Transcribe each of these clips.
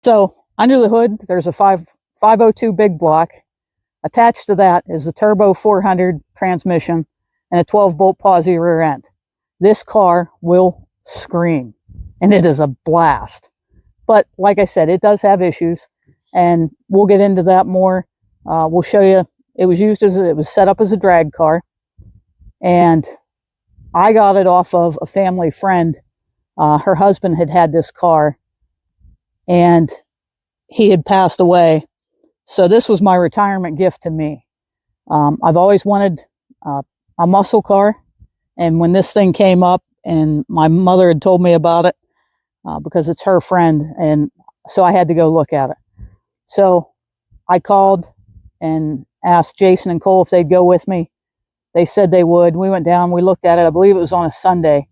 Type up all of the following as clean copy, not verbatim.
So under the hood, there's a 502 big block. Attached to that is the turbo 400 transmission and a 12-bolt Posi rear end. This car will scream, and it is a blast. But like I said, it does have issues, and we'll get into that more. We'll show you. It was set up as a drag car, and I got it off of a family friend. Her husband had this car, and he had passed away. So this was my retirement gift to me. I've always wanted a muscle car, and when this thing came up, and my mother had told me about it, because it's her friend, and so I had to go look at it. So I called and asked Jason and Cole if they'd go with me. They said they would. We went down, we looked at it. I believe it was on a Sunday,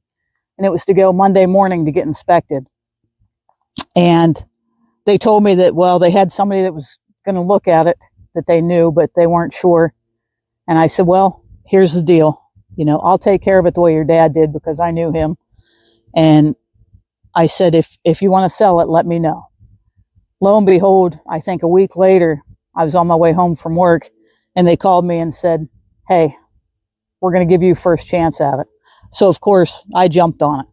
and it was to go Monday morning to get inspected. And they told me that, well, they had somebody that was going to look at it that they knew, but they weren't sure. And I said, well, here's the deal. You know, I'll take care of it the way your dad did, because I knew him. And I said, if you want to sell it, let me know. Lo and behold, I think a week later, I was on my way home from work, and they called me and said, hey, we're going to give you first chance at it. So of course I jumped on it,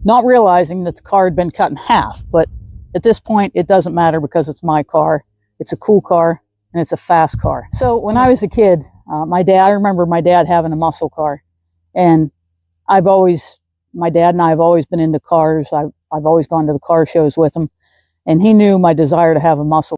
not realizing that the car had been cut in half. But at this point, it doesn't matter, because it's my car. It's a cool car, and it's a fast car. So when I was a kid, I remember my dad having a muscle car, and my dad and I have always been into cars. I've always gone to the car shows with him, and he knew my desire to have a muscle